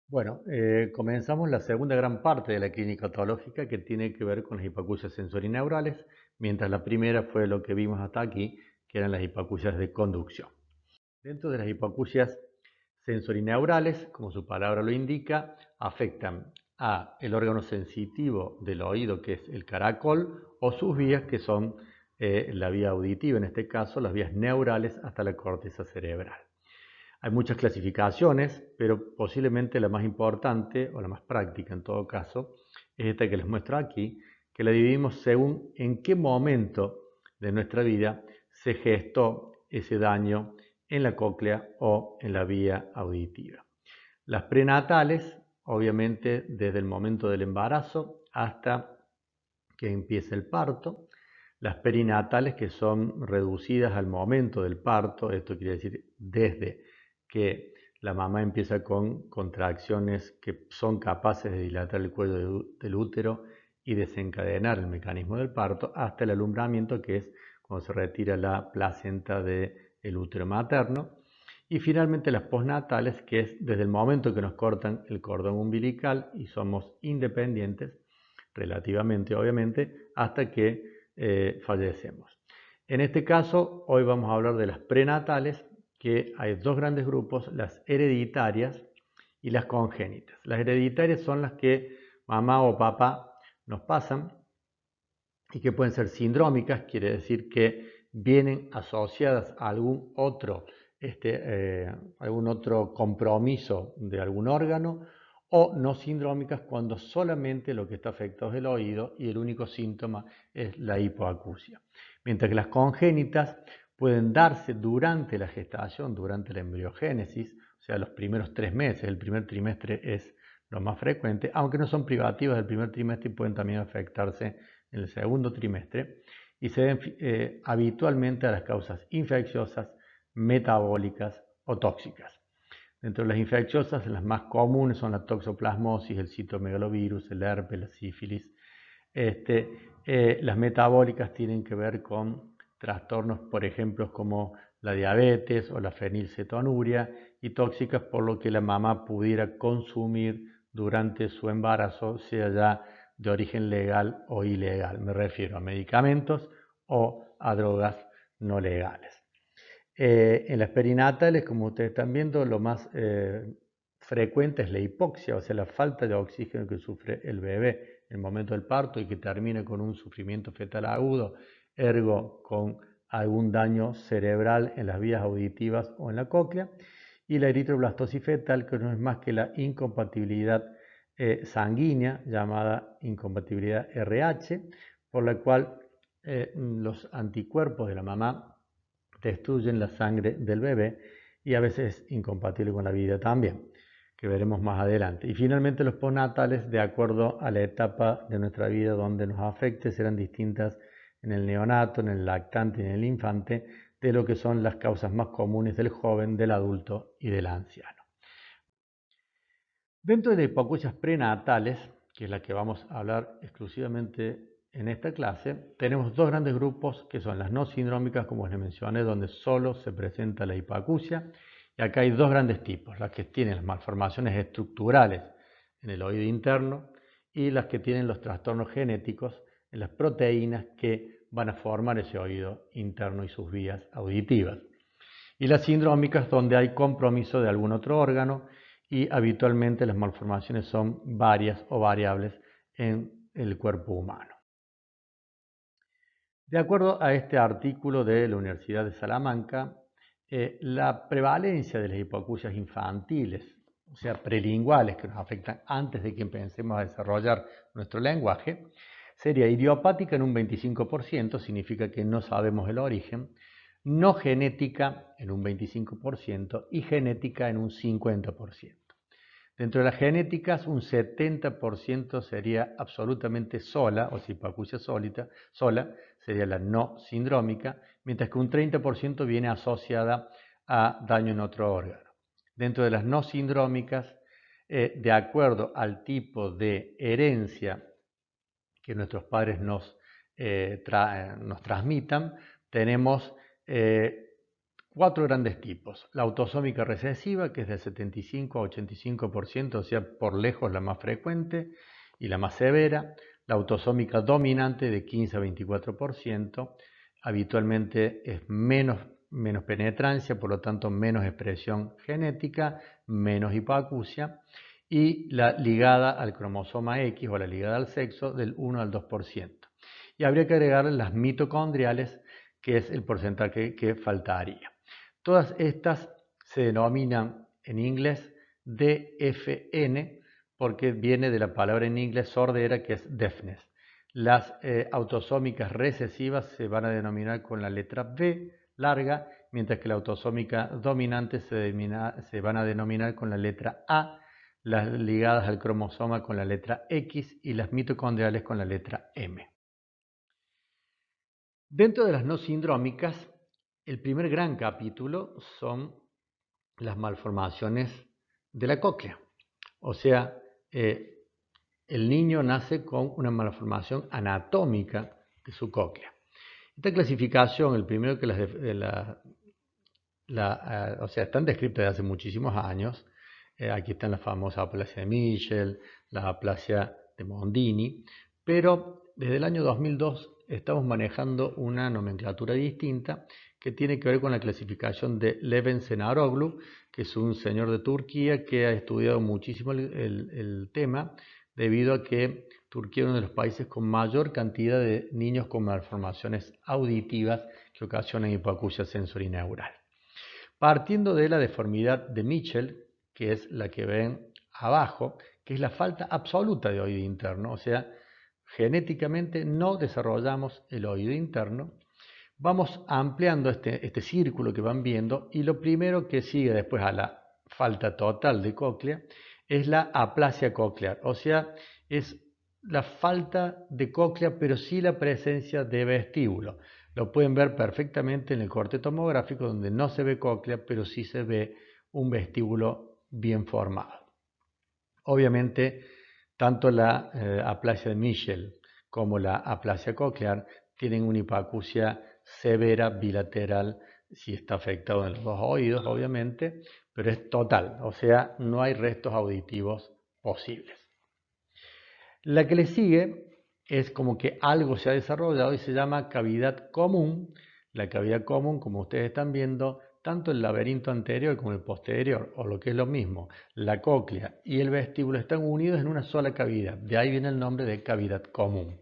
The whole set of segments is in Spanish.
Bueno, comenzamos la segunda gran parte de la clínica otológica que tiene que ver con las hipoacusias sensorineurales, mientras la primera fue lo que vimos hasta aquí, que eran las hipoacusias de conducción. Dentro de las hipoacusias sensorineurales, como su palabra lo indica, afectan a el órgano sensitivo del oído, que es el caracol, o sus vías, que son la vía auditiva, en este caso las vías neurales hasta la corteza cerebral. Hay muchas clasificaciones, pero posiblemente la más importante o la más práctica en todo caso es esta que les muestro aquí, que la dividimos según en qué momento de nuestra vida se gestó ese daño en la cóclea o en la vía auditiva. Las prenatales, obviamente desde el momento del embarazo hasta que empieza el parto. Las perinatales, que son reducidas al momento del parto, esto quiere decir desde que la mamá empieza con contracciones que son capaces de dilatar el cuello del útero y desencadenar el mecanismo del parto, hasta el alumbramiento, que es cuando se retira la placenta del útero materno. Y finalmente las postnatales, que es desde el momento que nos cortan el cordón umbilical y somos independientes, relativamente obviamente, hasta que fallecemos. En este caso, hoy vamos a hablar de las prenatales, que hay dos grandes grupos, las hereditarias y las congénitas. Las hereditarias son las que mamá o papá nos pasan y que pueden ser sindrómicas, quiere decir que vienen asociadas a algún otro compromiso de algún órgano, o no sindrómicas cuando solamente lo que está afectado es el oído y el único síntoma es la hipoacusia. Mientras que las congénitas pueden darse durante la gestación, durante la embriogénesis, o sea, los primeros 3 meses, el primer trimestre es lo más frecuente, aunque no son privativas del primer trimestre y pueden también afectarse en el segundo trimestre, y se deben habitualmente a las causas infecciosas, metabólicas o tóxicas. Dentro de las infecciosas, las más comunes son la toxoplasmosis, el citomegalovirus, el herpes, la sífilis. Las metabólicas tienen que ver con trastornos, por ejemplo, como la diabetes o la fenilcetonuria, y tóxicas por lo que la mamá pudiera consumir durante su embarazo, sea ya de origen legal o ilegal. Me refiero a medicamentos o a drogas no legales. En las perinatales, como ustedes están viendo, lo más frecuente es la hipoxia, o sea, la falta de oxígeno que sufre el bebé en el momento del parto y que termina con un sufrimiento fetal agudo, ergo con algún daño cerebral en las vías auditivas o en la cóclea. Y la eritroblastosis fetal, que no es más que la incompatibilidad sanguínea, llamada incompatibilidad RH, por la cual los anticuerpos de la mamá destruyen la sangre del bebé y a veces es incompatible con la vida también, que veremos más adelante. Y finalmente los postnatales, de acuerdo a la etapa de nuestra vida donde nos afecte, serán distintas en el neonato, en el lactante y en el infante, de lo que son las causas más comunes del joven, del adulto y del anciano. Dentro de las hipoacusias prenatales, que es la que vamos a hablar exclusivamente en esta clase, tenemos dos grandes grupos que son las no sindrómicas, como les mencioné, donde solo se presenta la hipoacusia. Y acá hay dos grandes tipos, las que tienen las malformaciones estructurales en el oído interno y las que tienen los trastornos genéticos en las proteínas que van a formar ese oído interno y sus vías auditivas. Y las sindrómicas, donde hay compromiso de algún otro órgano, y habitualmente las malformaciones son varias o variables en el cuerpo humano. De acuerdo a este artículo de la Universidad de Salamanca, la prevalencia de las hipoacusias infantiles, o sea, prelinguales, que nos afectan antes de que empecemos a desarrollar nuestro lenguaje, sería idiopática en un 25%, significa que no sabemos el origen, no genética en un 25% y genética en un 50%. Dentro de las genéticas, un 70% sería absolutamente sola, o sea, hipoacusia sola, sería la no sindrómica, mientras que un 30% viene asociada a daño en otro órgano. Dentro de las no sindrómicas, de acuerdo al tipo de herencia que nuestros padres nos transmitan, tenemos 4 grandes tipos. La autosómica recesiva, que es del 75 a 85%, o sea, por lejos la más frecuente y la más severa. La autosómica dominante, de 15 a 24%, habitualmente es menos penetrancia, por lo tanto menos expresión genética, menos hipoacusia. Y la ligada al cromosoma X o la ligada al sexo, del 1 al 2%. Y habría que agregar las mitocondriales, que es el porcentaje que faltaría. Todas estas se denominan en inglés DFN porque viene de la palabra en inglés sordera, que es deafness. Las autosómicas recesivas se van a denominar con la letra B larga, mientras que la autosómica dominante se van a denominar con la letra A, las ligadas al cromosoma con la letra X y las mitocondriales con la letra M. Dentro de las no sindrómicas, el primer gran capítulo son las malformaciones de la cóclea. O sea, el niño nace con una malformación anatómica de su cóclea. Esta clasificación, el primero que o sea, están descritas desde hace muchísimos años. Aquí están la famosa aplasia de Michel, la aplasia de Mondini, pero desde el año 2002 estamos manejando una nomenclatura distinta que tiene que ver con la clasificación de Leven-Senaroglu, que es un señor de Turquía que ha estudiado muchísimo el tema, debido a que Turquía es uno de los países con mayor cantidad de niños con malformaciones auditivas que ocasionan hipoacusia sensorineural. Partiendo de la deformidad de Michel, que es la que ven abajo, que es la falta absoluta de oído interno, o sea, genéticamente no desarrollamos el oído interno. Vamos ampliando este círculo que van viendo, y lo primero que sigue después a la falta total de cóclea es la aplasia coclear, o sea, es la falta de cóclea pero sí la presencia de vestíbulo. Lo pueden ver perfectamente en el corte tomográfico, donde no se ve cóclea pero sí se ve un vestíbulo bien formado. Obviamente, tanto la aplasia de Michel como la aplasia coclear tienen una hipoacusia severa bilateral si está afectado en los dos oídos, obviamente, pero es total, o sea, no hay restos auditivos posibles. La que le sigue es como que algo se ha desarrollado y se llama cavidad común. La cavidad común, como ustedes están viendo, tanto el laberinto anterior como el posterior, o lo que es lo mismo, la cóclea y el vestíbulo están unidos en una sola cavidad. De ahí viene el nombre de cavidad común.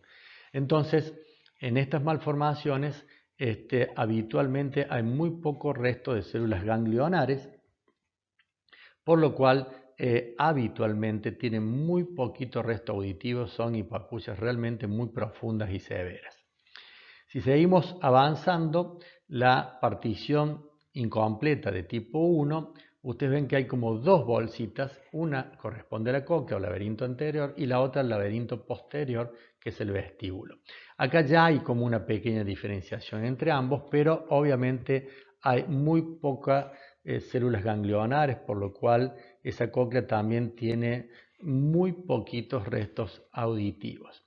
Entonces, en estas malformaciones, habitualmente hay muy poco resto de células ganglionares, por lo cual habitualmente tienen muy poquito resto auditivo, son hipoacusias realmente muy profundas y severas. Si seguimos avanzando, la partición incompleta de tipo 1, ustedes ven que hay como dos bolsitas, una corresponde a la cóclea o laberinto anterior y la otra al laberinto posterior, que es el vestíbulo. Acá ya hay como una pequeña diferenciación entre ambos, pero obviamente hay muy pocas células ganglionares, por lo cual esa cóclea también tiene muy poquitos restos auditivos.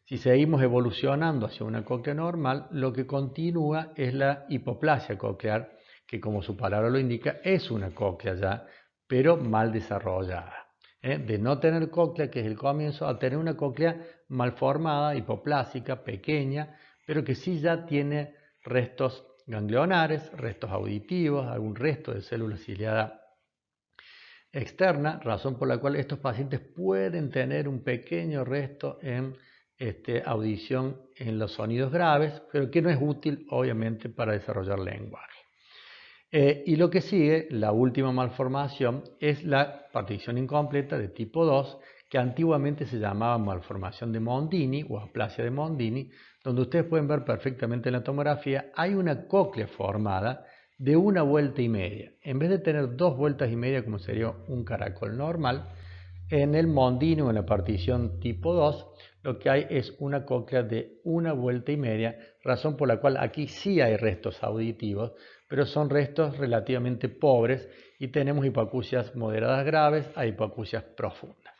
Si seguimos evolucionando hacia una cóclea normal, lo que continúa es la hipoplasia coclear, que como su palabra lo indica, es una cóclea ya, pero mal desarrollada. De no tener cóclea, que es el comienzo, a tener una cóclea mal formada, hipoplásica, pequeña, pero que sí ya tiene restos ganglionares, restos auditivos, algún resto de célula ciliada externa, razón por la cual estos pacientes pueden tener un pequeño resto en audición en los sonidos graves, pero que no es útil obviamente para desarrollar lenguaje. Y lo que sigue, la última malformación, es la partición incompleta de tipo 2, que antiguamente se llamaba malformación de Mondini o aplasia de Mondini, donde ustedes pueden ver perfectamente en la tomografía, hay una cóclea formada de una vuelta y media. En vez de tener 2 vueltas y media como sería un caracol normal, en el Mondini o en la partición tipo 2, lo que hay es una cóclea de una vuelta y media, razón por la cual aquí sí hay restos auditivos, pero son restos relativamente pobres y tenemos hipoacusias moderadas graves a hipoacusias profundas.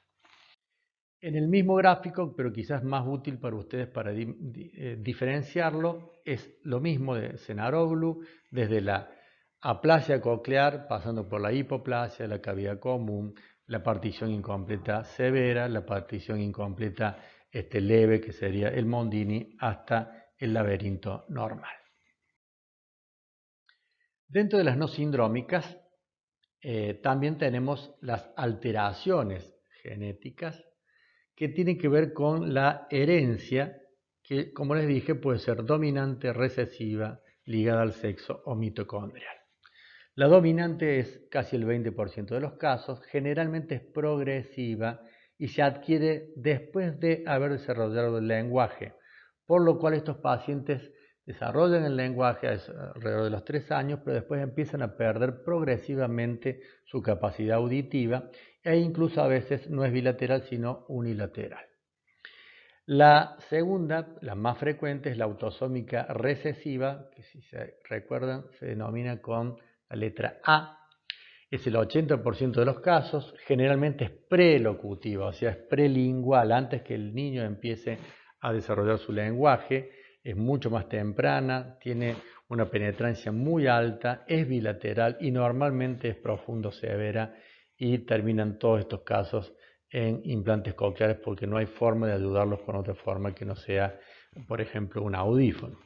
En el mismo gráfico, pero quizás más útil para ustedes para diferenciarlo, es lo mismo de Senaroglu, desde la aplasia coclear, pasando por la hipoplasia, la cavidad común, la partición incompleta severa, la partición incompleta leve, que sería el Mondini, hasta el laberinto normal. Dentro de las no sindrómicas, también tenemos las alteraciones genéticas que tienen que ver con la herencia, que como les dije puede ser dominante, recesiva, ligada al sexo o mitocondrial. La dominante es casi el 20% de los casos, generalmente es progresiva y se adquiere después de haber desarrollado el lenguaje, por lo cual estos pacientes desarrollan el lenguaje alrededor de los 3 años, pero después empiezan a perder progresivamente su capacidad auditiva e incluso a veces no es bilateral sino unilateral. La segunda, la más frecuente, es la autosómica recesiva, que si se recuerdan se denomina con la letra A. Es el 80% de los casos, generalmente es prelocutiva, o sea, es prelingual, antes que el niño empiece a desarrollar su lenguaje, es mucho más temprana, tiene una penetrancia muy alta, es bilateral y normalmente es profundo severa y terminan todos estos casos en implantes cocleares porque no hay forma de ayudarlos con otra forma que no sea, por ejemplo, un audífono.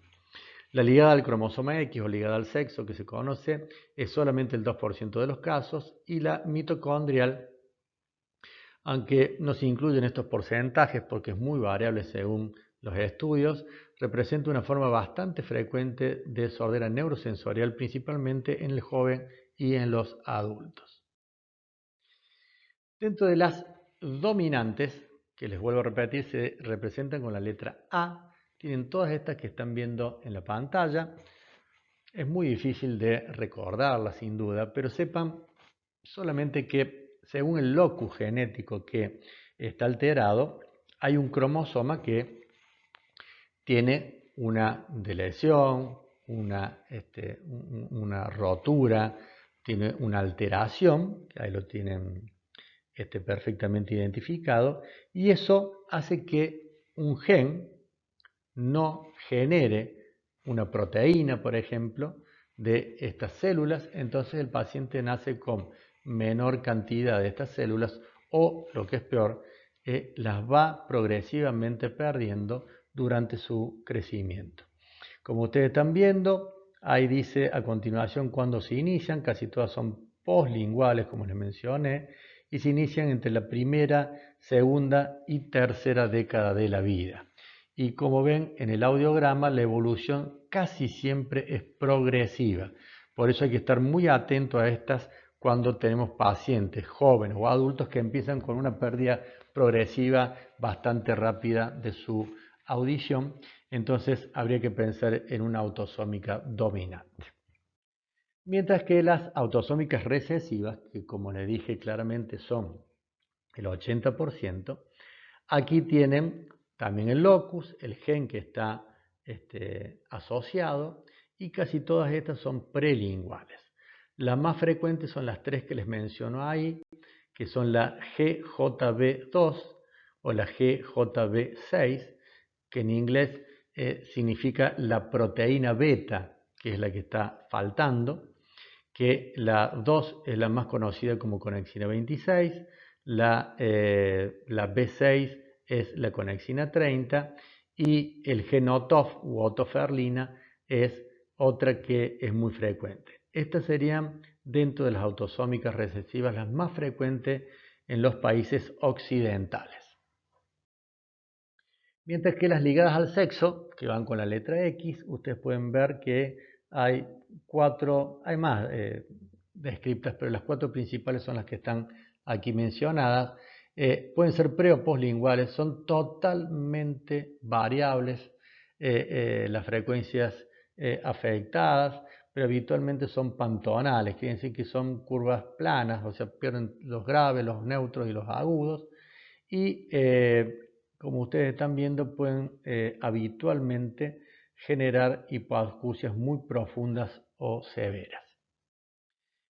La ligada al cromosoma X o ligada al sexo que se conoce es solamente el 2% de los casos y la mitocondrial, aunque no se incluyen estos porcentajes porque es muy variable según los estudios, representa una forma bastante frecuente de sordera neurosensorial principalmente en el joven y en los adultos. Dentro de las dominantes, que les vuelvo a repetir, se representan con la letra A, tienen todas estas que están viendo en la pantalla. Es muy difícil de recordarlas sin duda, pero sepan solamente que según el locus genético que está alterado, hay un cromosoma que tiene una deleción, una rotura, tiene una alteración, que ahí lo tienen perfectamente identificado, y eso hace que un gen no genere una proteína, por ejemplo, de estas células, entonces el paciente nace con menor cantidad de estas células o, lo que es peor, las va progresivamente perdiendo durante su crecimiento. Como ustedes están viendo, ahí dice a continuación cuándo se inician, casi todas son poslinguales, como les mencioné, y se inician entre la primera, segunda y tercera década de la vida. Y como ven en el audiograma, la evolución casi siempre es progresiva. Por eso hay que estar muy atento a estas cuando tenemos pacientes jóvenes o adultos que empiezan con una pérdida progresiva bastante rápida de su audición. Entonces habría que pensar en una autosómica dominante. Mientras que las autosómicas recesivas, que como les dije claramente son el 80%, aquí tienen también el locus, el gen que está asociado, y casi todas estas son prelinguales. Las más frecuentes son las tres que les menciono ahí, que son la GJB2 o la GJB6, que en inglés significa la proteína beta, que es la que está faltando, que la 2 es la más conocida como conexina 26, la B6 es la conexina 30 y el gen OTOF u otoferlina es otra que es muy frecuente. Estas serían dentro de las autosómicas recesivas las más frecuentes en los países occidentales. Mientras que las ligadas al sexo, que van con la letra X, ustedes pueden ver que hay más descriptas, pero las 4 principales son las que están aquí mencionadas. Pueden ser pre o postlinguales, son totalmente variables las frecuencias afectadas, pero habitualmente son pantonales, quiere decir que son curvas planas, o sea, pierden los graves, los neutros y los agudos, y como ustedes están viendo, pueden habitualmente generar hipoacusias muy profundas o severas.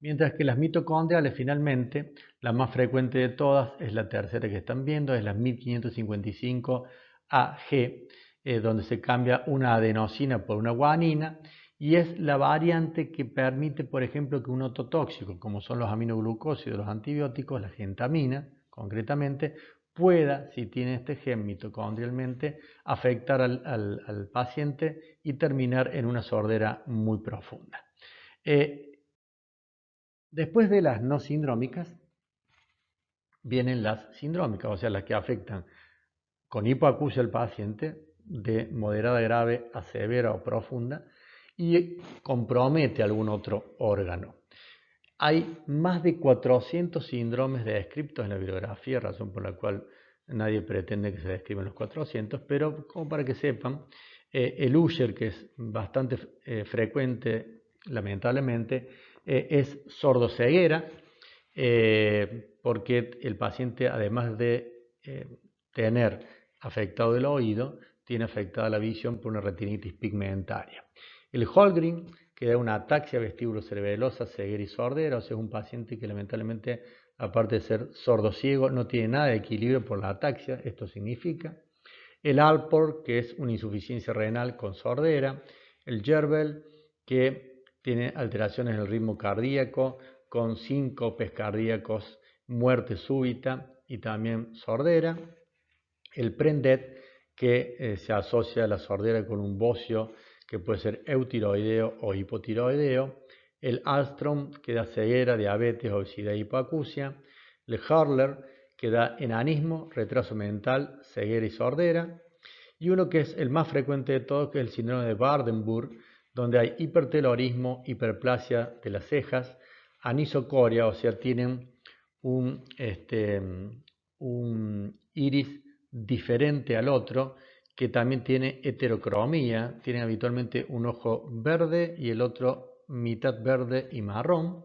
Mientras que las mitocondriales, finalmente, la más frecuente de todas es la tercera que están viendo, es la 1555 AG, donde se cambia una adenosina por una guanina, y es la variante que permite, por ejemplo, que un ototóxico, como son los aminoglucósidos, los antibióticos, la gentamina, concretamente, pueda, si tiene este gen mitocondrialmente, afectar al paciente y terminar en una sordera muy profunda. Después de las no sindrómicas, vienen las sindrómicas, o sea, las que afectan con hipoacusia al paciente de moderada grave a severa o profunda y compromete algún otro órgano. Hay más de 400 síndromes descritos en la bibliografía, razón por la cual nadie pretende que se describan los 400, pero como para que sepan, el Usher, que es bastante frecuente, lamentablemente, es sordoceguera, porque el paciente, además de tener afectado el oído, tiene afectada la visión por una retinitis pigmentaria. El Holgren, que da una ataxia vestíbulo-cerebelosa, ceguera y sordera, o sea, es un paciente que lamentablemente, aparte de ser sordo-ciego, no tiene nada de equilibrio por la ataxia, esto significa. El Alport, que es una insuficiencia renal con sordera. El Jervell, que tiene alteraciones en el ritmo cardíaco, con síncopes cardíacos, muerte súbita y también sordera. El Prendet, que se asocia a la sordera con un bocio que puede ser eutiroideo o hipotiroideo. El Alstrom, que da ceguera, diabetes, obesidad e hipoacusia. El Hurler, que da enanismo, retraso mental, ceguera y sordera. Y uno que es el más frecuente de todos, que es el síndrome de Waardenburg, donde hay hipertelorismo, hiperplasia de las cejas, anisocoria, o sea, tienen un iris diferente al otro, que también tiene heterocromía, tienen habitualmente un ojo verde y el otro mitad verde y marrón,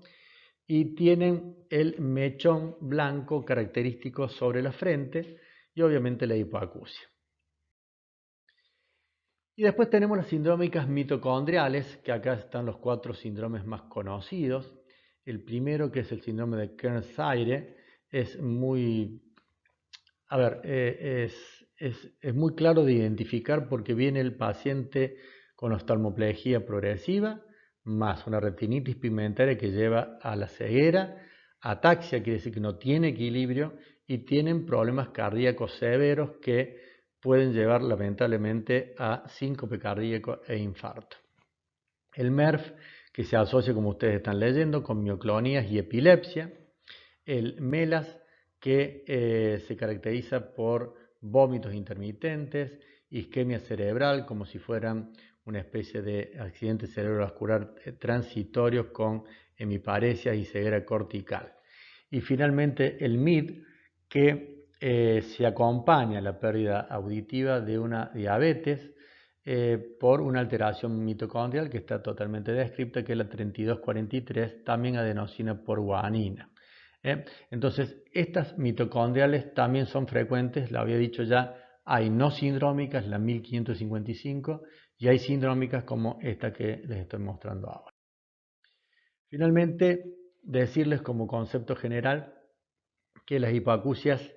y tienen el mechón blanco característico sobre la frente y obviamente la hipoacusia. Y después tenemos las sindrómicas mitocondriales, que acá están los 4 síndromes más conocidos. El primero, que es el síndrome de Kearns-Sayre, es muy, es muy claro de identificar porque viene el paciente con oftalmoplegia progresiva, más una retinitis pigmentaria que lleva a la ceguera, ataxia, quiere decir que no tiene equilibrio, y tienen problemas cardíacos severos que pueden llevar lamentablemente a síncope cardíaco e infarto. El MERF, que se asocia, como ustedes están leyendo, con mioclonías y epilepsia. El MELAS, que se caracteriza por vómitos intermitentes, isquemia cerebral, como si fueran una especie de accidente cerebrovascular transitorios con hemiparesia y ceguera cortical. Y finalmente el MID, que se acompaña a la pérdida auditiva de una diabetes por una alteración mitocondrial que está totalmente descrita, que es la 3243, también adenosina por guanina. Entonces, estas mitocondriales también son frecuentes, lo había dicho ya, hay no sindrómicas, la 1555, y hay sindrómicas como esta que les estoy mostrando ahora. Finalmente, decirles como concepto general que las hipoacusias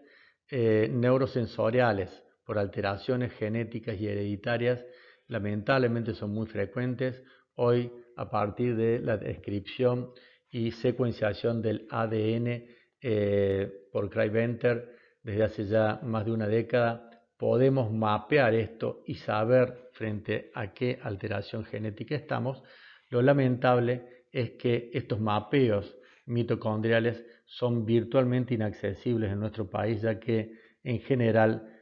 neurosensoriales por alteraciones genéticas y hereditarias lamentablemente son muy frecuentes. Hoy, a partir de la descripción y secuenciación del ADN por Craig Venter desde hace ya más de una década, podemos mapear esto y saber frente a qué alteración genética estamos. Lo lamentable es que estos mapeos mitocondriales son virtualmente inaccesibles en nuestro país, ya que en general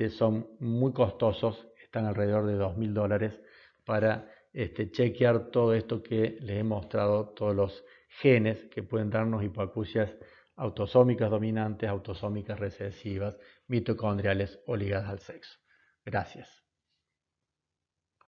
son muy costosos, están alrededor de $2.000 para chequear todo esto que les he mostrado, todos los genes que pueden darnos hipoacusias autosómicas dominantes, autosómicas recesivas, mitocondriales o ligadas al sexo. Gracias.